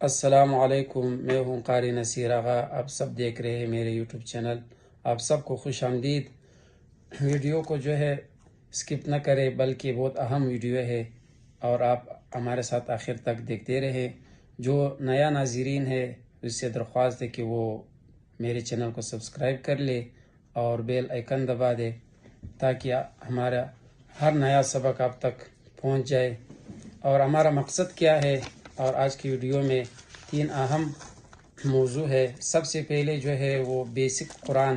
السلام علیکم، میں ہوں قاری نصیر آغا. آپ سب دیکھ رہے ہیں میرے یوٹیوب چینل. آپ سب کو خوش آمدید. ویڈیو کو جو ہے سکپ نہ کرے، بلکہ بہت اہم ویڈیو ہے اور آپ ہمارے ساتھ آخر تک دیکھتے رہے. جو نیا ناظرین ہے اس سے درخواست ہے کہ وہ میرے چینل کو سبسکرائب کر لے اور بیل آئیکن دبا دے تاکہ ہمارا ہر نیا سبق آپ تک پہنچ جائے. اور ہمارا مقصد کیا ہے، اور آج کی ویڈیو میں 3 اہم موضوع ہے. سب سے پہلے جو ہے وہ بیسک قرآن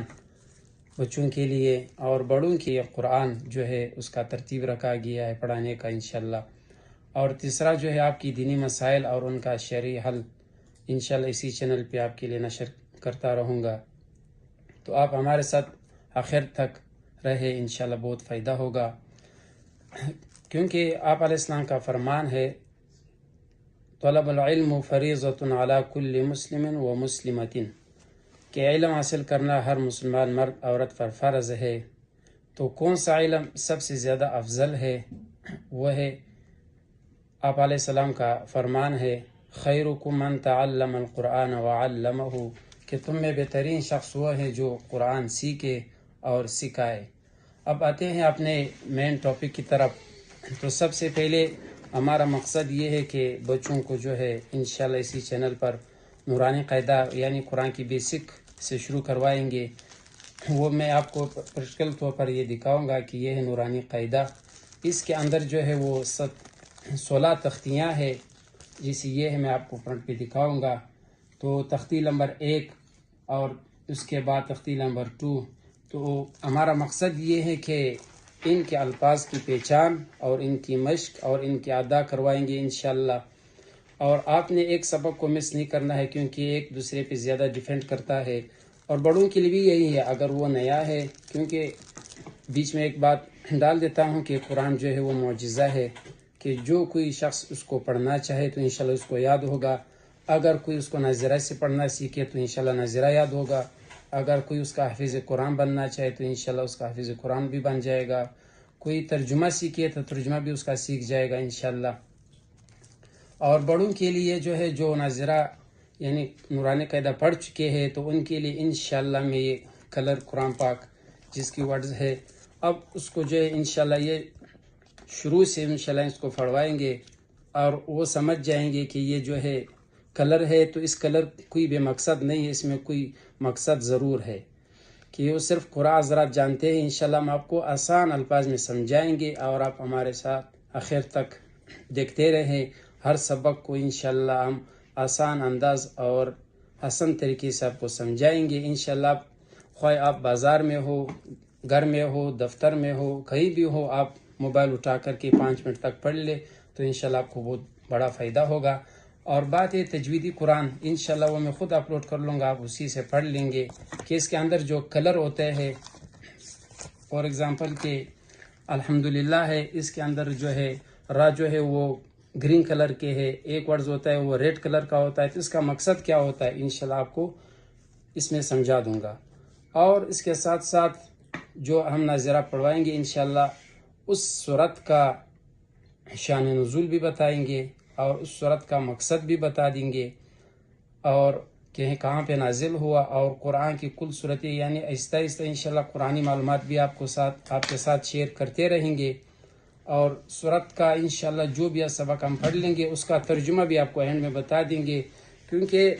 بچوں کے لیے، اور بڑوں کے قرآن جو ہے اس کا ترتیب رکھا گیا ہے پڑھانے کا انشاءاللہ. اور تیسرا جو ہے آپ کی دینی مسائل اور ان کا شرعی حل انشاءاللہ اسی چینل پہ آپ کے لیے نشر کرتا رہوں گا. تو آپ ہمارے ساتھ آخر تک رہے، انشاءاللہ بہت فائدہ ہوگا. کیونکہ آپ علیہ السلام کا فرمان ہے طلب العلم فریضۃ علی کل مسلم و مسلمۃ، کہ علم حاصل کرنا ہر مسلمان مرد عورت پر فرض ہے. تو کون سا علم سب سے زیادہ افضل ہے؟ وہ ہے آپ علیہ السلام کا فرمان ہے خیرکم من تعلم القرآن وعلمہ، کہ تم میں بہترین شخص وہ ہے جو قرآن سیکھے اور سکھائے. اب آتے ہیں اپنے مین ٹاپک کی طرف. تو سب سے پہلے ہمارا مقصد یہ ہے کہ بچوں کو جو ہے انشاءاللہ اسی چینل پر نورانی قاعدہ یعنی قرآن کی بیسک سے شروع کروائیں گے. وہ میں آپ کو پریکٹیکل طور پر یہ دکھاؤں گا کہ یہ ہے نورانی قاعدہ. اس کے اندر جو ہے وہ 16 تختیاں ہیں، جیسے یہ ہے میں آپ کو فرنٹ پہ دکھاؤں گا. تو تختی نمبر 1 اور اس کے بعد تختی نمبر 2. تو ہمارا مقصد یہ ہے کہ ان کے الفاظ کی پہچان اور ان کی مشق اور ان کی ادا کروائیں گے انشاءاللہ. اور آپ نے ایک سبق کو مس نہیں کرنا ہے، کیونکہ ایک دوسرے پہ زیادہ ڈیفینڈ کرتا ہے. اور بڑوں کے لیے بھی یہی ہے اگر وہ نیا ہے، کیونکہ بیچ میں ایک بات ڈال دیتا ہوں کہ قرآن جو ہے وہ معجزہ ہے، کہ جو کوئی شخص اس کو پڑھنا چاہے تو انشاءاللہ اس کو یاد ہوگا. اگر کوئی اس کو ناظرہ سے پڑھنا سیکھے تو انشاءاللہ ناظرہ یاد ہوگا. اگر کوئی اس کا حافظ قرآن بننا چاہے تو انشاءاللہ اس کا حافظ قرآن بھی بن جائے گا. کوئی ترجمہ سیکھے تو ترجمہ بھی اس کا سیکھ جائے گا انشاءاللہ. اور بڑوں کے لیے جو ہے جو ناظرہ یعنی نورانی قاعدہ پڑھ چکے ہیں تو ان کے لیے انشاءاللہ میں یہ کلر قرآن پاک جس کی ورڈز ہے، اب اس کو جو ہے انشاءاللہ یہ شروع سے انشاءاللہ اس کو پڑھوائیں گے اور وہ سمجھ جائیں گے کہ یہ جو ہے کلر ہے. تو اس کلر کوئی بے مقصد نہیں ہے، اس میں کوئی مقصد ضرور ہے کہ وہ صرف قرآن حضرات جانتے ہیں. انشاءاللہ ہم آپ کو آسان الفاظ میں سمجھائیں گے اور آپ ہمارے ساتھ آخر تک دیکھتے رہیں. ہر سبق کو انشاءاللہ ہم آسان انداز اور حسن طریقے سے آپ کو سمجھائیں گے انشاءاللہ. خواہ آپ بازار میں ہو، گھر میں ہو، دفتر میں ہو، کہیں بھی ہو، آپ موبائل اٹھا کر کے 5 منٹ تک پڑھ لے تو انشاءاللہ آپ کو بہت بڑا فائدہ ہوگا. اور بات ہے تجویدی قرآن، انشاءاللہ وہ میں خود اپلوڈ کر لوں گا، آپ اسی سے پڑھ لیں گے کہ اس کے اندر جو کلر ہوتے ہیں، فار ایگزامپل کہ الحمدللہ ہے، اس کے اندر جو ہے را جو ہے وہ گرین کلر کے ہے، ایک ورڈز ہوتا ہے وہ ریڈ کلر کا ہوتا ہے. تو اس کا مقصد کیا ہوتا ہے انشاءاللہ آپ کو اس میں سمجھا دوں گا. اور اس کے ساتھ ساتھ جو ہم ناظرہ پڑھوائیں گے انشاءاللہ اس صورت کا شان نزول بھی بتائیں گے اور اس صورت کا مقصد بھی بتا دیں گے، اور کہ کہاں پہ نازل ہوا، اور قرآن کی کل صورتیں یعنی آہستہ آہستہ انشاءاللہ قرآنی معلومات بھی آپ کے ساتھ شیئر کرتے رہیں گے. اور صورت کا انشاءاللہ جو بھی سبق ہم پڑھ لیں گے اس کا ترجمہ بھی آپ کو اینڈ میں بتا دیں گے. کیونکہ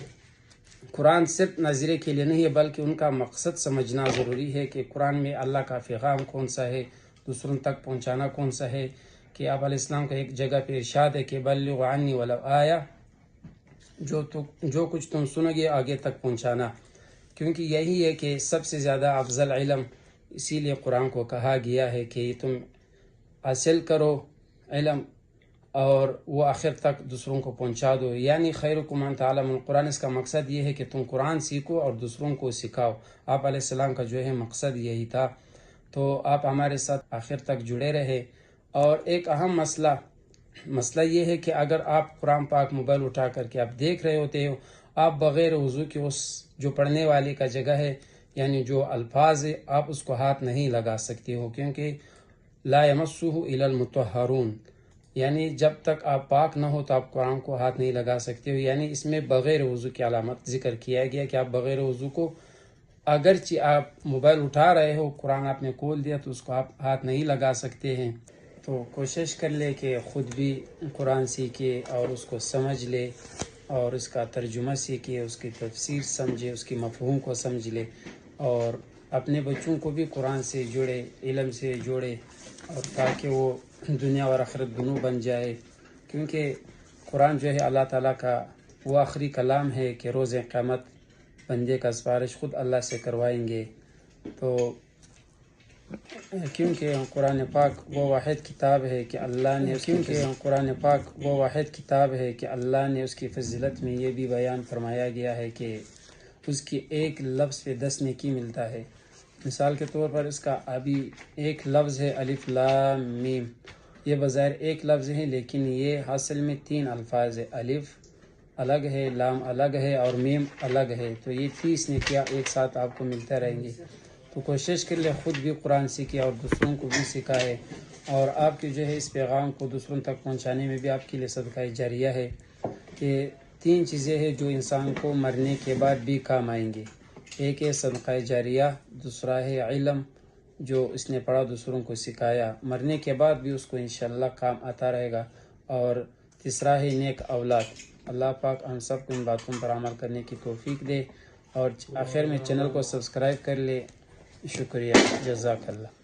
قرآن صرف ناظرے کے لیے نہیں ہے بلکہ ان کا مقصد سمجھنا ضروری ہے کہ قرآن میں اللہ کا پیغام کون سا ہے، دوسروں تک پہنچانا کون سا ہے. کہ آپ علیہ السلام کا ایک جگہ پہ ارشاد ہے کہ بلغوا عنی ولو آیا، جو کچھ تم سنو گے آگے تک پہنچانا. کیونکہ یہی ہے کہ سب سے زیادہ افضل علم، اسی لیے قرآن کو کہا گیا ہے کہ تم حاصل کرو علم اور وہ آخر تک دوسروں کو پہنچا دو. یعنی خیرکم من تعلم القرآن، اس کا مقصد یہ ہے کہ تم قرآن سیکھو اور دوسروں کو سکھاؤ. آپ علیہ السلام کا جو ہے مقصد یہی تھا. تو آپ ہمارے ساتھ آخر تک جڑے رہے. اور ایک اہم مسئلہ یہ ہے کہ اگر آپ قرآن پاک موبائل اٹھا کر کے آپ دیکھ رہے ہوتے ہو، آپ بغیر وضو کے اس جو پڑھنے والے کا جگہ ہے یعنی جو الفاظ ہے آپ اس کو ہاتھ نہیں لگا سکتے ہو، کیونکہ لا یمسہ الا المطہرون، یعنی جب تک آپ پاک نہ ہو تو آپ قرآن کو ہاتھ نہیں لگا سکتے ہو. یعنی اس میں بغیر وضو کی علامت ذکر کیا گیا کہ آپ بغیر وضو کو اگرچہ آپ موبائل اٹھا رہے ہو، قرآن آپ نے کھول دیا تو اس کو آپ ہاتھ نہیں لگا سکتے ہیں. تو کوشش کر لے کہ خود بھی قرآن سیکھے اور اس کو سمجھ لے اور اس کا ترجمہ سیکھے، اس کی تفسیر سمجھے، اس کی مفہوم کو سمجھ لے، اور اپنے بچوں کو بھی قرآن سے جوڑے، علم سے جوڑے، اور تاکہ وہ دنیا اور آخرت دونوں بن جائے. کیونکہ قرآن جو ہے اللہ تعالیٰ کا وہ آخری کلام ہے کہ روز قیامت بندے کا سفارش خود اللہ سے کروائیں گے. تو کیونکہ قرآن پاک وہ واحد کتاب ہے کہ اللہ نے اس کی فضیلت میں یہ بھی بیان فرمایا گیا ہے کہ اس کی ایک لفظ پہ 10 نیکی ملتا ہے. مثال کے طور پر اس کا ابھی ایک لفظ ہے الف لام میم، یہ بظاہر ایک لفظ ہے لیکن یہ اصل میں 3 الفاظ ہے. الف الگ ہے، لام الگ ہے، اور میم الگ ہے. تو یہ 30 نیکیاں ایک ساتھ آپ کو ملتے رہیں گے. تو کوشش کر لیں خود بھی قرآن سیکھے اور دوسروں کو بھی سکھائے، اور آپ کی جو ہے اس پیغام کو دوسروں تک پہنچانے میں بھی آپ کے لیے صدقہ جاریہ ہے. کہ 3 چیزیں ہیں جو انسان کو مرنے کے بعد بھی کام آئیں گے. ایک ہے صدقہ جاریہ، دوسرا ہے علم جو اس نے پڑھا دوسروں کو سکھایا، مرنے کے بعد بھی اس کو انشاءاللہ کام آتا رہے گا، اور تیسرا ہے نیک اولاد. اللہ پاک ہم سب کو ان باتوں پر عمل کرنے کی توفیق دے. اور آخر میں چینل کو سبسکرائب کر لے. شکریہ، جزاک اللہ.